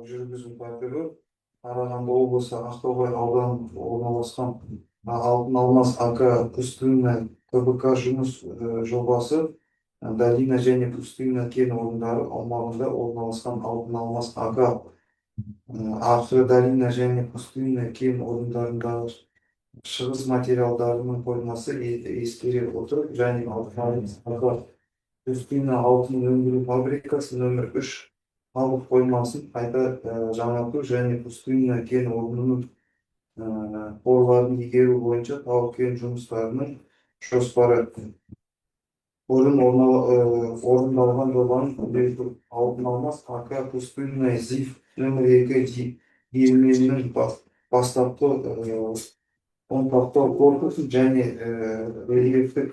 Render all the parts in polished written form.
жүргізу тәртібі Қарағанды облысы Ақтоғай ауданында орналасқан Алтын Алмас АК пустынная КБК жұмыс жобасы долина және пустынная кен орындары аумағында орналасқан Алтын Алмас АК долина және пустынная кен орындарындағы шығыс материалдарының қоймасы ескере отырып және Алтын Алмас АК пустынная алтын өндіру фабрикасы нөмір 3 халық қоймасын қайта жаңарту және пустынная кен орнының қорларын игеру бойынша тау-кен жұмыстарының жоспары бұрын орындалған жобаның күнделікті Алтын Алмас АК пустынная ЗИФ нөмір 2 диірменінің бастапқы ұнтақтау корпусын және рельефтік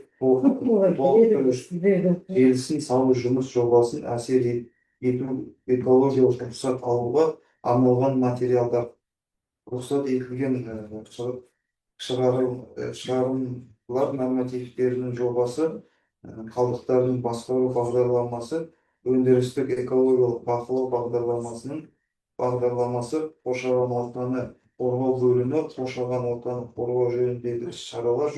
желісін салу жұмыс жобасын әсер ету экологиялық рұқсат алуға арналған материалдар рұқсат етілген шығарылымдар нормативтерінің жобасы қалдықтардың басқару бағдарламасы өндірістік экологиялық бақылау бағдарламасы қоршаған ортаны қорғау бөлімі қоршаған ортаны қорғау жөніндегі іс-шаралар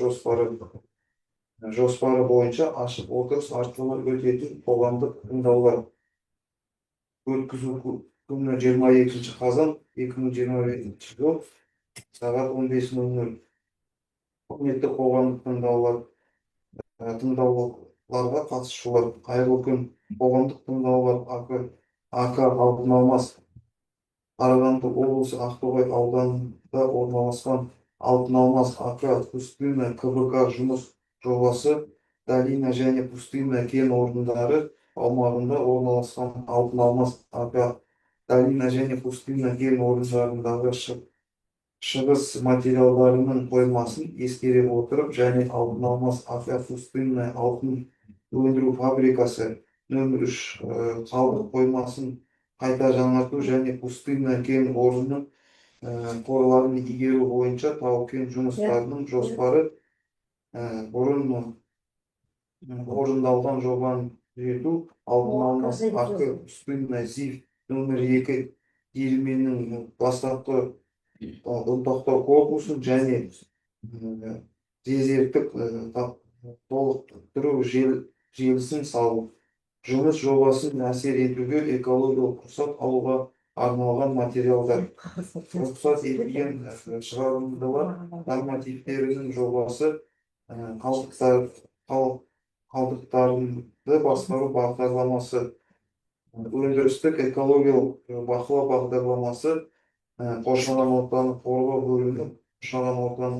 жоспары бойынша ашық отырыс арқылы өтетін қоғамдық тыңдаулар өткізу күні 22 қазан 2025 жыл сағат 15:00 құрметті қоғамдық тыңдауларға қатысушылар қайырлы күн. Қоғамдық тыңдаулар АК Алтын Алмас Қарағанды облысы Ақтоғай ауданында орналасқан Алтын Алмас АК пустынная КБК жұмыс жобасы долина және пустынная кен орындары аумағында орналасқан Алтын Алмас АК долина және пустынная кен орындарындағы шығыс материалдарының қоймасын ескере отырып және Алтын Алмас АК пустынная алтын өндіру фабрикасы нөмір 3 халық қоймасын қайта жаңарту және пустынная кен орнының қорларын игеру бойынша тау-кен жұмыстарының жоспары бұрын орындалған жобаны түзету Алтын Алмас АК пустынная ЗИФ нөмір 2 диірменінің бастапқы ұнтақтау корпусын және резервтік толықтыру желісін салу жұмыс жобасын әсер етуге экологиялық рұқсат алуға арналған материалдар рұқсат етілген шығарылымдар нормативтерінің жобасы қалдықтарды басқару бағдарламасы өндірістік экологиялық бақылау бағдарламасы қоршаған ортаны қорғау бөлімі қоршаған ортаны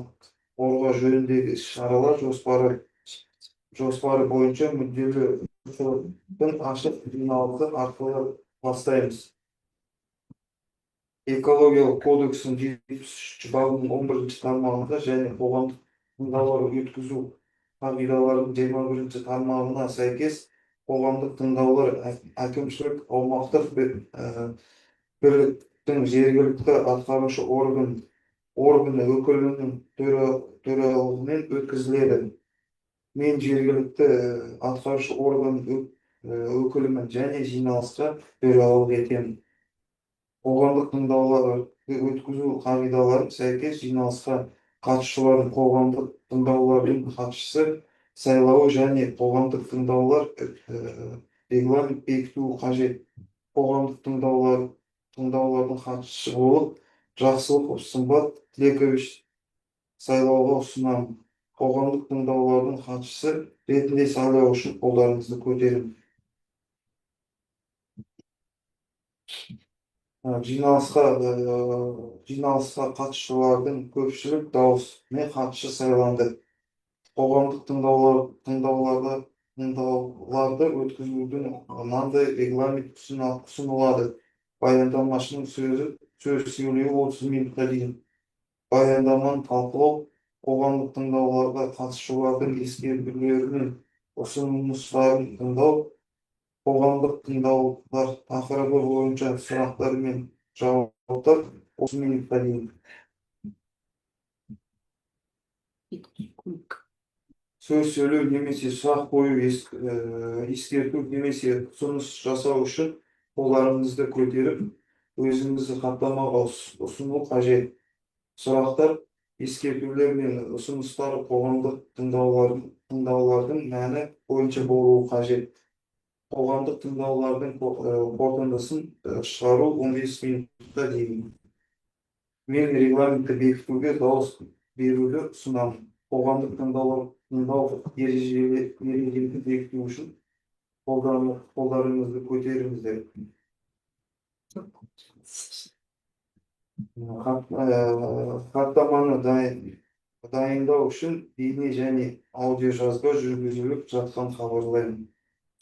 қорғау жөніндегі іс-шаралар жоспары бойынша мүдделі ашық жиналысы арқылы бастаймыз. Экологиялық кодексінің 73 бабының 11 тармағында және қоғамдық тыңдаулар өткізу қағидаларының 21 тармағына сәйкес қоғамдық тыңдаулар әкімшілік аумақтық бірліктің жергілікті атқарушы органы өкілінің төрағалығымен өткізіледі. Мен жергілікті атқарушы орган өкілімін және жиналысқа төрағалық етемін. Қоғамдық тыңдауларды өткізу қағидаларына сәйкес жиналысқа қатысушылардың қоғамдық тыңдаулардың хатшысы сайлауы және қоғамдық тыңдаулар регламент бекіту қажет. Қоғамдық тыңдаулардың хатшысы болып Жақсылықов Сымбат Тілекович сайлауға ұсынамын. Қоғамдық тыңдаулардың хатшысы ретінде сайлау үшін қолдарыңызды көтеріңіз. Жиналысқа қатысушылардың көпшілік дауысымен хатшы сайланды. Қоғамдық тыңдауларды өткізудің мынадай регламент ұсынылады. Баяндамашының сөз сөйлеуі 30 минутқа дейін. Баяндаманы талқылау қоғамдық тыңдауларға қатысушылардың ескертулері мен ұсыныстарын тыңдау, қоғамдық тыңдаулар тақырыбы бойынша сұрақтар мен жауаптар 30 минутқа дейін. Сөз сөйлеу немесе сұрақ қою, ескерту немесе ұсыныс жасау үшін қолдарыңызды көтеріп, өзіңізді хаттамаға ұсыну қажет. Сұрақтар, ескертулер мен ұсыныстар қоғамдық тыңдаулардың мәні бойынша болуы қажет. Қоғамдық тыңдаулардың қорытындысын шығару 15 минутқа дейін. Мен регламентті бекітуге дауыс беруді ұсынамын. Қоғамдық тыңдау ережелерін бекіту үшін қолдарыңызды көтеріңіздер. Хаттаманы дайындау үшін бейне және аудиожазба жүргізіліп жатқан хабарлаймын.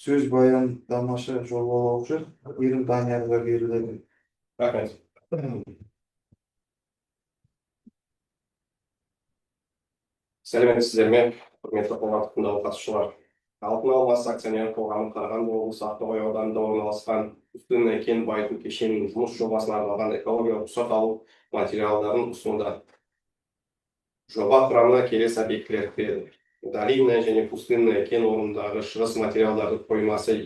Сөз баяндамашы жобалаушы Ерім Даниярға беріледі. Рахмет. Сәлеметсіздер ме, құрметті қоғамдық тыңдау қатысушылар. Алтын алмас акционерлік қоғамы Қарағанды облысы Ақтоғай ауданында орналасқан Пустынный кен байыту кешенінің жұмыс жобасына арналған экологиялық рұқсат алу материалдарын ұсынуда. Жоба құрамына келесі объектілер кіреді. Долина және Пустынный кен орнындағы шығыс материалдарды қоймасын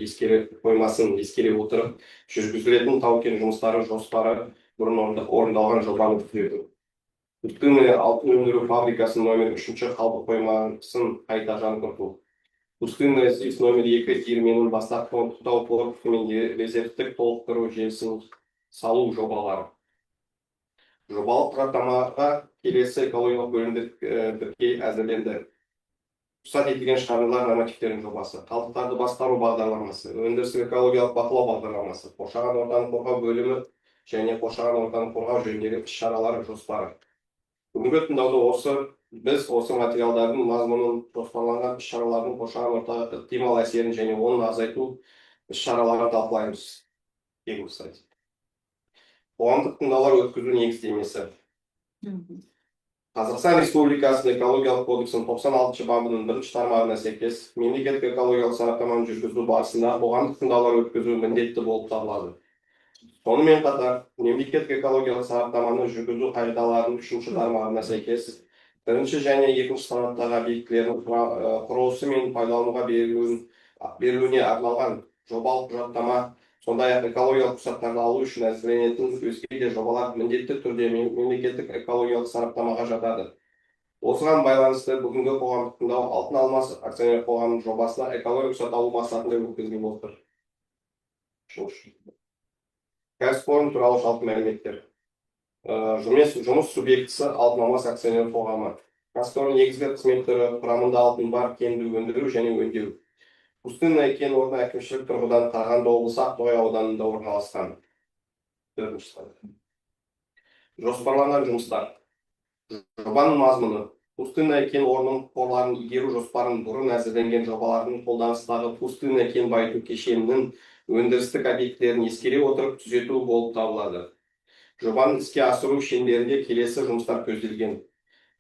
ескере отырып, жүргізілетін тау-кен жұмыстары жоспары бұрын орындалған жобаны түзету. Пустынный алтын өндіру фабрикасының номер 3 қалдық қоймасын қайта жаңғырту. Пустынный СИС номер 2 диірменінің бастапқы тоқтау корпусы мен резервтік толықтыру желісін салу жобалары. Жобалық құжаттамаға келесі экологиялық бөлімдер бірге әзірленді. Рұқсат етілген шығарындылар нормативтерінің жобасы, қалдықтарды басқару бағдарламасы, өндірістік экологиялық бақылау бағдарламасы, қоршаған ортаны қорғау бөлімі және қоршаған ортаны қорғау жөніндегі іс-шаралар жоспары. Бүгінгі тыңдауда біз осы материалдардың мазмұнын, жоспарланған іс-шаралардың қоршаған ортаға ықтимал әсерін және оны азайту іс-шараларын талқылаймыз. Қоғамдық тыңдаулар өткізу негіздемесі. Қазақстан Республикасының экологиялық кодексінің 96 бабының 1 тармағына сәйкес мемлекеттік экологиялық сараптаманы жүргізу барысында қоғамдық тыңдаулар өткізу міндетті болып табылады. Сонымен қатар, мемлекеттік экологиялық сараптаманы жүргізу қағидаларының 3 тармағына сәйкес бірінші және екінші санаттағы объектілердің құрылысы мен пайдалануға берілуіне арналған жобалық құжаттама, сондай-ақ экологиялық рұқсаттарды алу үшін әзірленетін өзге де жобалар міндетті түрде мемлекеттік экологиялық сараптамаға жатады. Осыған байланысты бүгінгі қоғамдық тыңдау Алтын алмас акционерлік қоғамының жобасына экологиялық рұқсат алу мақсатында өткізіліп отыр. Кәсіпорын туралы жалпы мәліметтер. Жұмыс субъектісі Алтын алмас акционерлік қоғамы. Кәсіпорын негізгі қызметтері құрамында алтын бар кенді өндіру және өңдеу. Пустынный кен орны әкімшілік тұрғыдан Қарағанды облысы Ақтоғай ауданында орналасқан. Жоспарланған жұмыстар. Жобаның мазмұны. Пустынный кен орнының қорларын игеру жоспарын бұрын әзірленген жобалардың қолданыстағы Пустынный кен байыту кешенінің өндірістік объектілерін ескере отырып түзету болып табылады. Жобаны іске асыру шеңберінде келесі жұмыстар көзделген.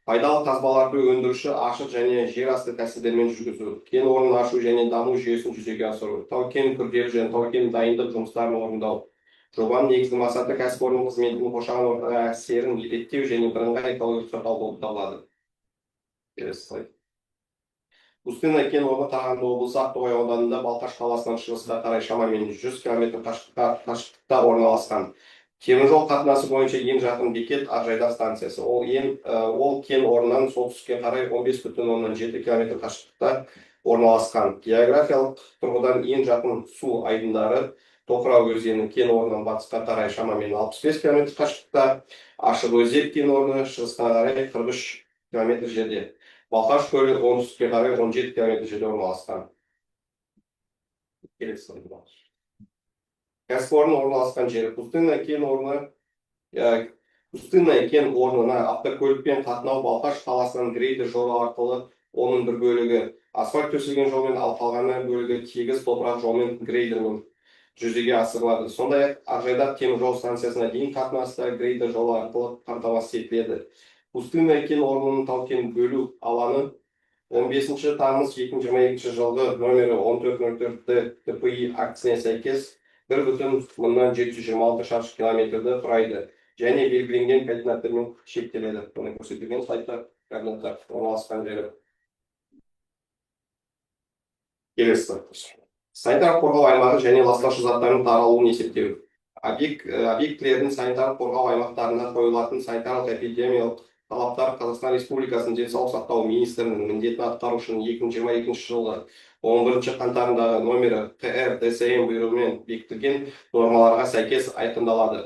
Пайдалы қазбаларды өндіруші ашық және жер асты тәсілдермен жүргізу, кен орнын ашу және даму жүйесін жүзеге асыру, тау-кен күрделі және тау-кен дайындық жұмыстарын орындау. Жобаның негізгі мақсаты кәсіпорын қызметінің қоршаған ортаға әсерін реттеу және бірыңғай экологиялық сақтау болып табылады. Пустынный кен орны Қарағанды облысы Ақтоғай ауданында Балқаш қаласынан шығысқа қарай шамамен 100 км қашықтықта орналасқан. Теміржол қатынасы бойынша ең жақын бекет Ақжайдақ станциясы. Ол кен орнынан солтүстікке қарай 15,7 км қашықтықта орналасқан. Географиялық тұрғыдан ең жақын су айдындары Тоқырау өзені кен орнынан батысқа қарай шамамен 65 км қашықтықта, Ашықөзек кен орны шығысқа қарай 43 км жерде. Балқаш көлі оңтүстікке қарай 17 км жерде орналасқан. Кәсіпорын орналасқан жері. Пустынный кен орнына автокөлікпен қатынау Балқаш қаласынан грейдер жолы арқылы оның бір бөлігі асфальт төселген жолмен, ал қалған бөлігі тегіс топырақ жолмен грейдермен жүзеге асырылады. Сондай-ақ Ақжайдақ теміржол станциясына дейін қатынаста грейдер жолы арқылы қамтамасыз етіледі. Пустынный кен орнының тау-кен бөлу алаңы 15 тамыз 2022 жылғы номері 1404 ТПИ актісіне сәйкес 1,726 шаршы километрді құрайды және белгіленген координаттармен шектеледі. Оны көрсетілген сайтта координаттар орналасқан жері. Келесі. Санитарлық қорғау аймағы және ластаушы заттардың таралуын есептеу. Объектілердің санитарлық қорғау аймақтарында қойылатын санитарлық эпидемиялық талаптар Қазақстан Республикасының денсаулық сақтау министрінің міндетін атқарушының 2022 жылғы 11 қаңтарындағы номері ТР ТСМ бұйрығымен бекітілген нормаларға сәйкес айқындалады.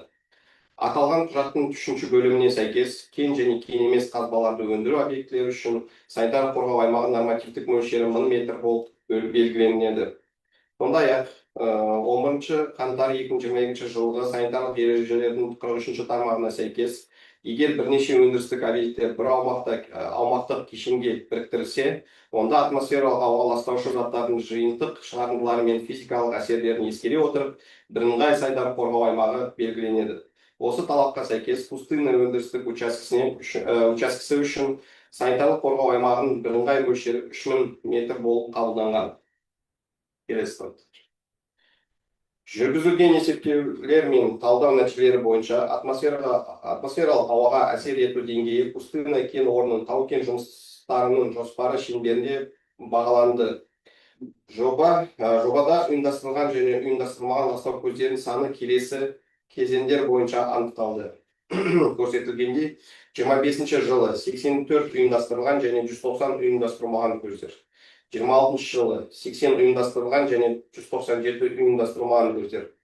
Аталған құжаттың 3 бөліміне сәйкес кен және кен емес қазбаларды өндіру объектілері үшін санитарлық қорғау аймағы нормативтік мөлшері 1000 метр болып белгіленеді. Сондай-ақ 11 қаңтар 2022 жылғы санитарлық ережелердің 43 тармағына сәйкес, егер бірнеше өндірістік объекттер бір аумақтық кешенге біріктірілсе, онда атмосфералық ауаға ластаушы заттардың жиынтық шығарындылары мен физикалық әсерлерін ескере отырып, бірыңғай санитарлық қорғау аймағы белгіленеді. Осы талапқа сәйкес пустынный өндірістік учаскесі үшін санитарлық қорғау аймағының бірыңғай мөлшері 3000 метр болып қабылданған. Келесі. Жүргізілген есептеулер мен талдау нәтижелері бойынша атмосфералық ауаға әсер ету деңгейі пустынный кен орнының тау-кен жұмыстарының жоспары шеңберінде бағаланды. Жобада ұйымдастырылған және ұйымдастырылмаған ластау көздерінің саны келесі кезеңдер бойынша анықталды. Көрсетілгендей, 25 жылы 84 ұйымдастырылған және 190 ұйымдастырылмаған көздер. 26 жылы 80 ұйымдастырылған және 197 ұйымдастырылмаған көздер.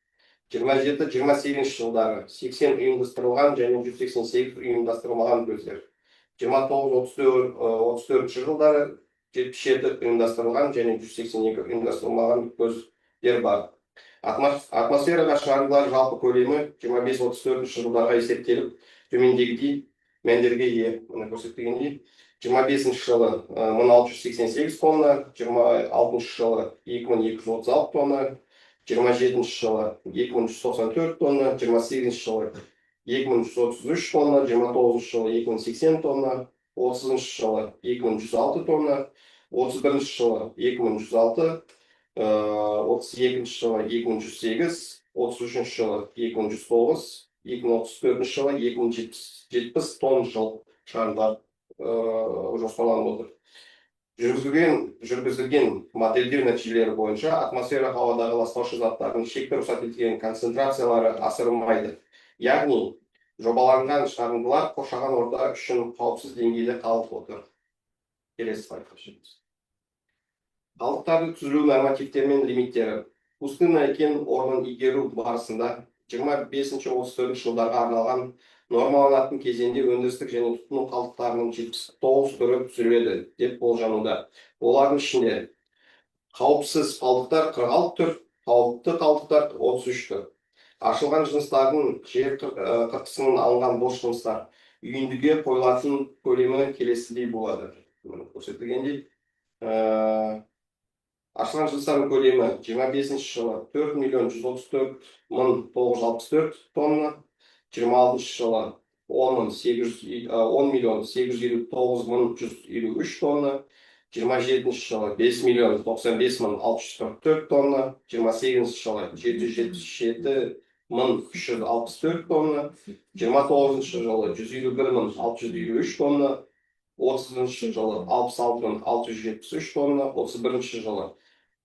27-28 жылдары 80 ұйымдастырылған және 188 ұйымдастырылмаған көздер. 29-34 жылдары 77 ұйымдастырылған және 182 ұйымдастырылмаған көздер бар. Атмосфераға шығарындылар жалпы көлемі 25-34 жылдарға есептеліп, төмендегідей мәндерге ие. Мұны көрсетілгендей, 25 жылы 1688 тонна, 26 жылы 2236 тонна, 27 жылы 2194 тонна, 28 жылы 2333 тонна, 29 жылы 2080 тонна, 30 жылы 2106 тонна, 31 жылы 2106, 32 жылы 2108, 33 жылы 2109, 2034 жылы 2070 тонн жыл шығарындылар жоспарланып отыр. Жүргізілген модельдеу нәтижелері бойынша атмосфера ауадағы ластаушы заттардың шекті рұқсат етілген концентрациялары асырылмайды. Яғни, жобаланған шығарындылар қоршаған орта үшін қауіпсіз деңгейде қалып отыр. Келесі слайдқа көшеміз. Қалдықтарды түзілу нормативтері мен лимиттері. Пустынный кен орнын игеру барысында 25-34 жылдарға арналған нормаланатын кезеңде өндірістік және тұтыну қалдықтарының 79 түрі түзіледі деп болжануда. Олардың ішінде қауіпсіз қалдықтар 46 түр, қауіпті қалдықтар 33 түр. Ашылған жыныстардың жер қыртысынан алынған бос жыныстар үйіндіге қойылатын көлемі келесідей болады. Көрсетілгендей, ашылған жыныстардың көлемі 25 жылы 4.134.964 тонна, 26 жылы 10.859.153 тонна, 27 жылы 5.095.644 тонна, 28 жылы 777.364 тонна, 29 жылы 151.653 тонна, 30 жылы 66.673 тонна, 31 жылы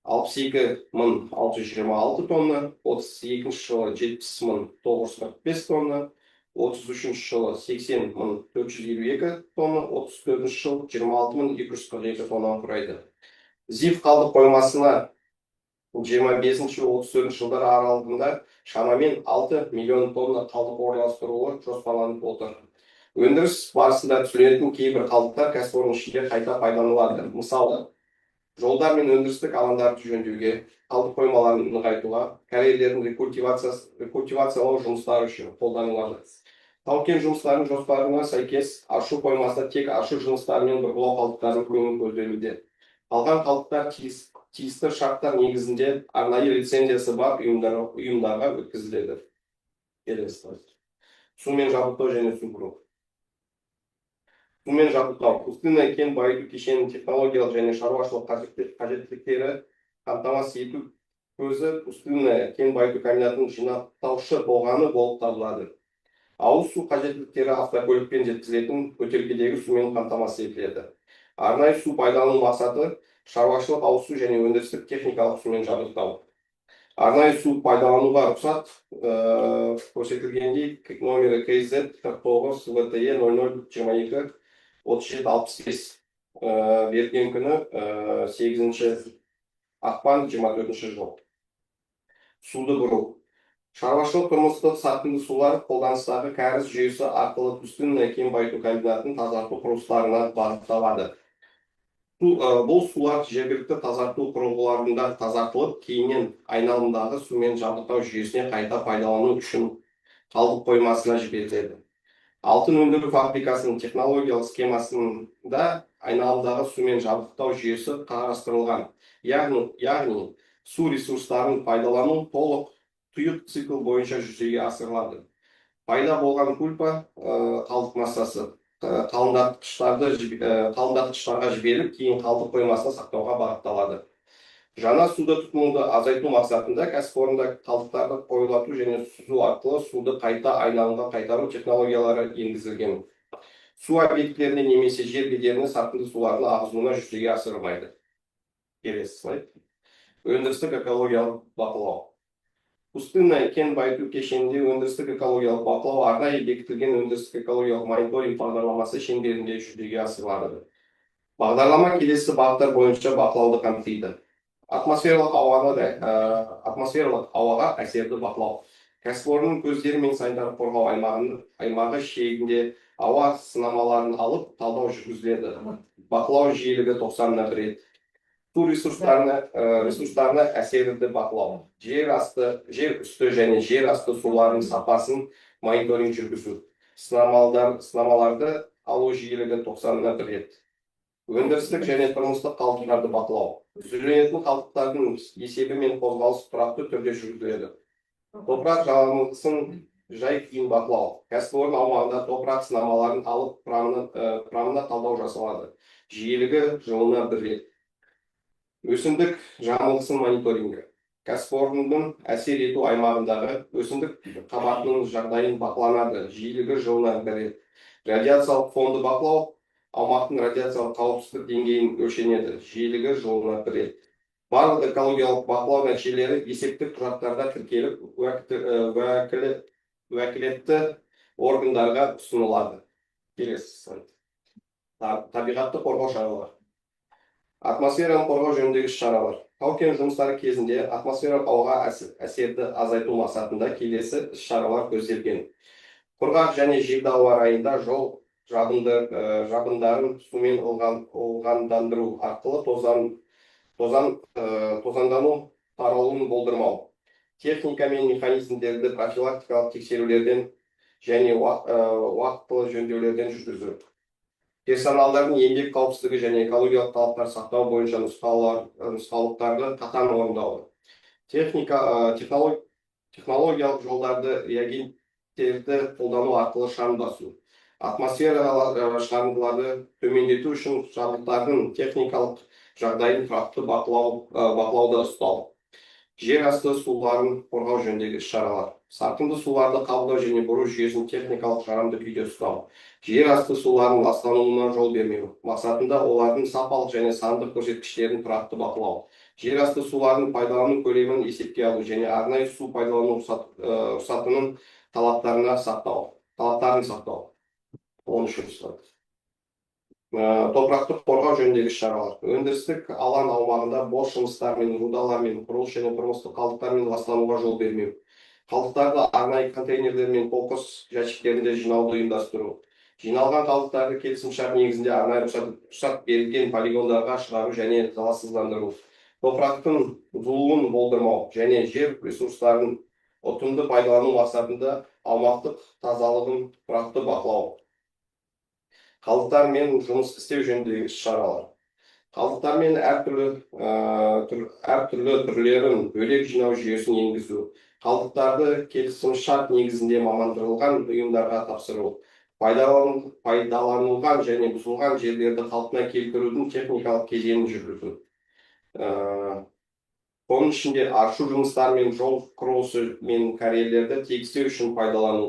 62.626 тонна, 32 жылы 70.945 тонна, 33 жылы 80.452 тонна, 34 жыл 26.242 тонна құрайды. ЗИФ қалдық қоймасына 25-34 жылдар аралығында шамамен 6 миллион тонна қалдық орналастыруы жоспарланып отыр. Өндіріс барысында түзілетін кейбір қалдықтар кәсіпорын ішінде қайта пайдаланылады. Мысалы, жолдар мен өндірістік алаңдарды жөндеуге, қалдық қоймаларын нығайтуға, карьерлердің рекультивациялау жұмыстары үшін қолданылады. Тау-кен жұмыстарының жоспарына сәйкес ашу қоймасында тек ашу жұмыстары мен бұрғылау қалдықтарын көму көзделуде. Қалған қалдықтар тиісті шарттар негізінде арнайы лицензиясы бар ұйымдарға өткізіледі. Келесі слайд. Сумен жабдықтау және су бұру. сумен жабдықтау, пустынный кен байыту кешенінің технологиялық және шаруашылық қажеттіліктері қамтамасыз ету көзі пустынный кен байыту комбинатының жинақтаушы болғаны болып табылады. Ауыз су қажеттіліктері автокөлікпен жеткізілетін көтергедегі сумен қамтамасыз етіледі. Арнайы су пайдалану мақсаты шаруашылық, ауыз су және өндірістік техникалық сумен жабдықтау. Арнайы су пайдалануға рұқсат көрсетілгендей номері КЗ 49 ВТЕ 0022 3765 берген күні 8 ақпан 24 жыл. Суды бұру. Шаруашылық тұрмыстық сатынды сулар қолданыстағы кәріз жүйесі арқылы пустынный кен байыту комбинатының тазарту құрылыстарына бағытталады. Бұл сулар жергілікті тазарту құрылғыларында тазартылып, кейіннен айналымдағы сумен жабдықтау жүйесіне қайта пайдалану үшін қалдық қоймасына жіберіледі. Алтын өндіру фабрикасының технологиялық схемасында айналымдағы сумен жабдықтау жүйесі қарастырылған. Яғни су ресурстарын пайдалану толық тұйық цикл бойынша жүзеге асырылады. Пайда болған кульпа қалдық массасы қалыңдатқыштарға жіберіліп, кейін қалдық қоймасына сақтауға бағытталады. Жаңа суды тұтынуды азайту мақсатында кәсіпорында қалдықтарды қоюлату және сүзу арқылы суды қайта айналымға қайтару технологиялары енгізілген. Су объектілеріне немесе жер бедеріне сатынды сулардың ағызуына жүзеге асырылмайды. Келесі слайд. Өндірістік экологиялық бақылау. Пустынный кен байыту кешенінде өндірістік экологиялық бақылау арнайы бекітілген өндірістік экологиялық мониторинг бағдарламасы шеңберінде жүзеге асырылады. Бағдарлама келесі бағыттар бойынша бақылауды қамтиды. Атмосфералық ауаға әсерді бақылау. Кәсіпорынның көздері мен санитарлық қорғау аймағы шегінде ауа сынамаларын алып, талдау жүргізіледі. Бақылау жиілігі 90-на 1 рет. Су ресурстарына әсерді бақылау. Жер үсті және жер асты суларының сапасын мониторинг жүргізу. Сынамаларды алу жиілігі 90-на 1 рет. Өндірістік және тұрмыстық қалдықтарды бақылау. Түзіленетін қалдықтардың есебі мен қозғалысы тұрақты түрде жүргізіледі. Топырақ жалынғысын жай-күйін бақылау. Кәсіпорын аумағында топырақ сынамаларын алып, құрамына талдау жасалады. Жиілігі жылына 1 рет. Өсімдік жамылғысын мониторингі. Кәсіпорынның әсер ету аймағындағы өсімдік қабатының жағдайын бақыланады. Жиілігі жылына 1 рет. Радиациялық фонды бақылау. Аумақтың радиациялық қауіпсіздік деңгейін өлшенеді. Жиілігі жылына 1 рет. Барлық экологиялық бақылау нәтижелері есептік құжаттарда тіркеліп, уәкілетті органдарға ұсынылады. Келесі слайд. Табиғатты қорғау шаралары. Атмосфераны қорғау жөніндегі шаралар. Тау-кен жұмыстары кезінде атмосфералық ауаға әсерді азайту мақсатында келесі шаралар көзделген. Құрғақ және желді ауа райында жол жабындарын сумен ылғалдандыру арқылы тозаңдану таралуын болдырмау. Техника мен механизмдерді профилактикалық тексерулерден және уақытылы жөндеулерден жүргізу. Персоналдардың еңбек қауіпсіздігі және экологиялық талаптар сақтау бойынша нұсқаулықтарды қатаң орындау. Технологиялық жолдарды реагенттерді қолдану арқылы шаңдасу. Атмосфераға шығарындыларды төмендету үшін жабдықтардың техникалық жағдайын тұрақты бақылауда ұстау. Жер асты суларын қорғау жөніндегі шаралар. Сарқынды суларды қабылдау және бұру жүйесін техникалық жарамды күйде ұстау. Жер асты суларының ластануына жол бермеу мақсатында олардың сапалық және сандық көрсеткіштерін тұрақты бақылау. Жер асты суларын пайдалану көлемін есепке алу және арнайы су пайдалану рұқсатының талаптарын сақтау. 13 слайд. Топырақты қорғау жөніндегі шаралар. Өндірістік алаң аумағында бос жыныстар мен рудалар мен құрылыс және тұрмыстық қалдықтар мен ластануға жол бермеу. Қалдықтарды арнайы контейнерлер мен қоқыс жәшіктерінде жинауды ұйымдастыру. Жиналған қалдықтарды келісімшарт негізінде арнайы рұқсат берілген полигондарға шығару және залалсыздандыру. Топырақтың бұзылуын болдырмау және жер ресурстарын ұтымды пайдалану мақсатында аумақтық тазалығын тұрақты бақылау. Қалдықтар мен жұмыс істеу жөніндегі шаралар. Қалдықтар мен әртүрлі түрлерін бөлек жинау жүйесін енгізу. Қалдықтарды келісімшарт негізінде мамандырылған ұйымдарға тапсыру. пайдаланылған және бұзылған жерлерді қалпына келтірудің техникалық кезеңін жүргізу. Оның ішінде аршу жұмыстары мен жол құрылысы мен карьерлерді тегістеу үшін пайдалану,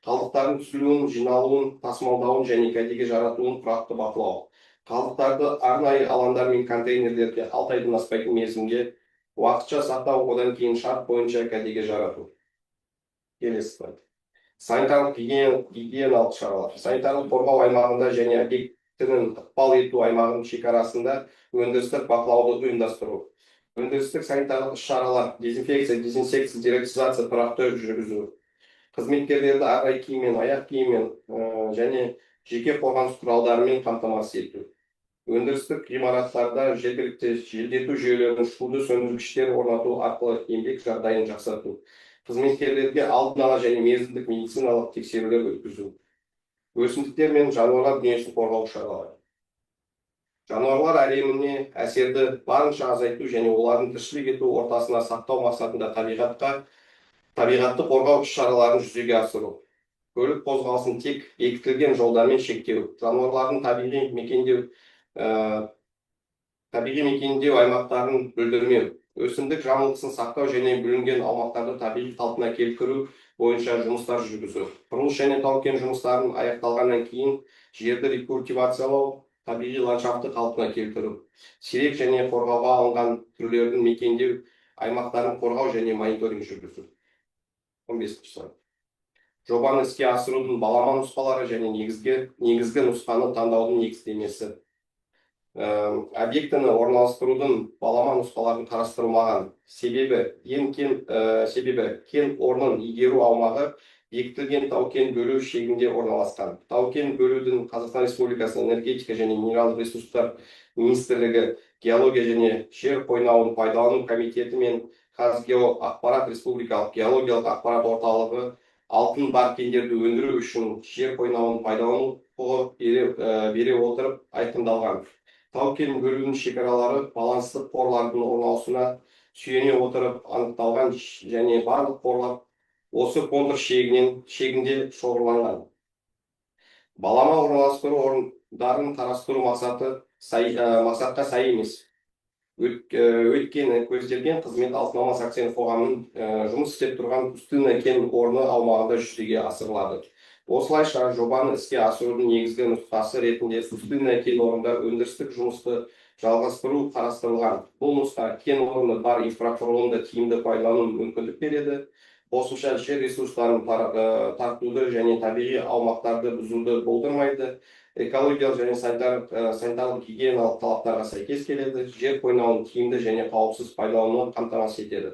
қалдықтардың түзілуін, жиналуын, тасымалдауын және кәдеге жаратуын тұрақты бақылау, қалдықтарды арнайы алаңдар мен контейнерлерге 6 айдан аспайтын мерзімге уақытша сақтау, одан кейін шарт бойынша кәдеге жарату. Келесі слайд. Санитарлық гигиеналық шаралар. Санитарлық қорғау аймағында және объектінің ықпал ету аймағының шекарасында өндірістік бақылауды ұйымдастыру. Өндірістік санитарлық шаралар, дезинфекция, дезинсекция, дератизация тұрақты жүргізу. Қызметкерлерді арнайы киіммен, аяқ киіммен және жеке қорғаныс құралдарымен қамтамасыз ету. Өндірістік ғимараттарда жергілікті желдету жүйелерін, шуды сөндіргіштер орнату арқылы еңбек жағдайын жақсарту. Қызметкерлерге алдын ала және мерзімдік медициналық тексерулер өткізу. Өсімдіктер мен жануарлар дүниесін қорғау шаралары. Жануарлар әлеміне әсерді барынша азайту және олардың тіршілік ету ортасына сақтау мақсатында табиғатты қорғау шараларын жүзеге асыру. Көлік қозғалысын тек бекітілген жолдармен шектеу. Жануарлардың табиғи мекендеу аймақтарын бүлдірмеу. Өсімдік жамылғысын сақтау және бүлінген аумақтарды табиғи қалпына келтіру бойынша жұмыстар жүргізу. Құрылыс және тау-кен жұмыстарын аяқталғаннан кейін жерді рекультивациялау, табиғи ландшафтты қалпына келтіру. Сирек және қорғауға алынған түрлердің мекендеу аймақтарын қорғау және мониторинг жүргізу. 15-ші слайд. Жобаны іске асырудың балама нұсқалары және негізгі нұсқаны таңдаудың негіздемесі. Объектіні орналастырудың балама нұсқаларын қарастырылмаған. Себебі кен орнын игеру аумағы бекітілген тау-кен бөлу шегінде орналасқан. Тау-кен бөлудің Қазақстан Республикасының энергетика және минералдық ресурстар министрлігі, геология және жер қойнауын пайдалану комитеті мен Қазгеоақпарат республикалық геологиялық ақпарат орталығы алтын бар кендерді өндіру үшін жер қойнауын пайдалану құқығы бере отырып айқындалған. Тау-кен бөлудің шекаралары баланстық қорлардың орналасуына сүйене отырып анықталған және барлық қорлар осы контур шегінде шоғырланған. Балама орналастыру орындарын қарастыру мақсатқа сай емес. Өйткені көзделген қызмет алтын алмас акционерлік қоғамының жұмыс істеп тұрған Пустынный кен орны аумағында жүзеге асырылады. Осылайша жобаны іске асырудың негізгі нұсқасы ретінде Пустынный кен орнында өндірістік жұмысты жалғастыру қарастырылған. Бұл нұсқа кен орны бар инфрақұрылымды тиімді пайдалану мүмкіндік береді. Қосымша жер ресурстарын тартуды және табиғи аумақтарды бұзуды болдырмайды. Экологиялық және санитарлық гигиеналық талаптарға сәйкес келеді. Жер қойнауын тиімді және қауіпсіз пайдалануын қамтамасыз етеді.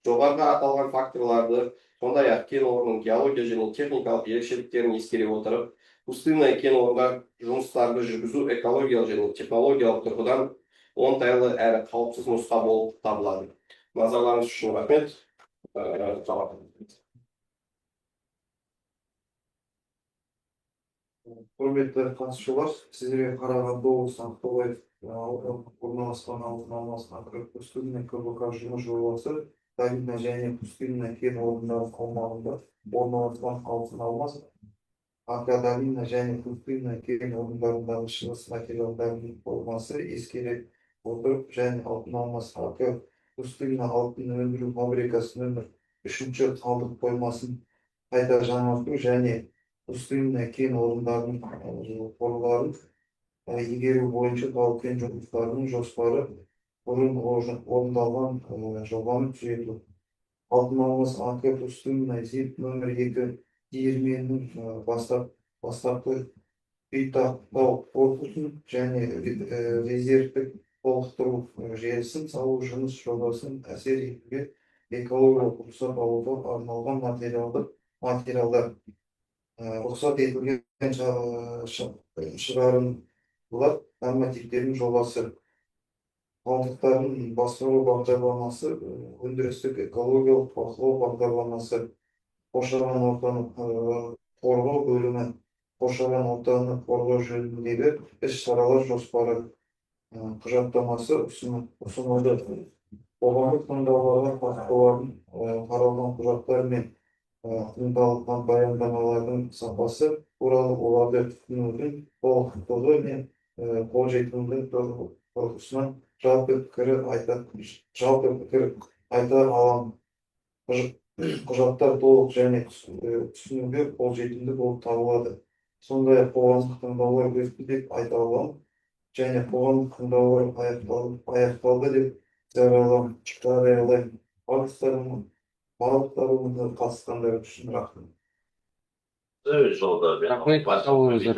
Жоғарыда аталған факторларды, сондай-ақ кен орнының геология және техникалық ерекшеліктерін ескере отырып, Пустынный кен орнында жұмыстарды жүргізу экологиялық және технологиялық тұрғыдан оңтайлы әрі қауіпсіз нұсқа болып табылады. Назарларыңыз үшін рахмет. Құрметті қатысушылар, сіздерге Қарағанды облысы Ақтоғай ауданында орналасқан алтын алмас Пустынный КБК жұмыс жобасы Долина және Пустынный кен орындары аумағында орналасқан алтын алмас Долина және Пустынный кен орындарындағы шығыс материалдарының формасы ескере отырып және алтын алмас Пустынный алтын өндіру фабрикасы нөмір 3-ші қалдық қоймасын қайта жаңарту және Пустынный кен орындарының қорларын игеру бойынша тау-кен жұмыстарының жоспары бұрын орындалған жобаны түзету. Алтын алмас Пустынный ЗИП нөмір 2 диірменінің бастапқы ұйтақтау корпусын және резервтік толықтыру желісін салу жұмыс жобасын әсер етуге экологиялық рұқсат алуға арналған материалдар рұқсат етілген шығарындылар нормативтердің жобасы, қалдықтардың басқару бағдарламасы, өндірістік экологиялық бақылау бағдарламасы, қоршаған ортаны қорғау бөлімі, қоршаған ортаны қорғау жөніндегі іс-шаралар жоспары құжаттамасы ұсынылды. Қоғамдық тыңдауларға қатысушылардың қаралған құжаттар мен тыңдалған баяндамалардың сапасы туралы оларды түсінудің толықтығы мен қолжетімді тұрғысынан жалпы пікір айта аламын. Құжаттар толық және түсінуге қолжетімді болып табылады. Сондай-ақ қоғамдық тыңдаулар өтті деп айта аламын және қоғамдық тыңдаулар аяқталды деп жариялаймын. Барлықтарыңызға қатысқандар үшін рахмет. Рахмет, сау болыңыздар.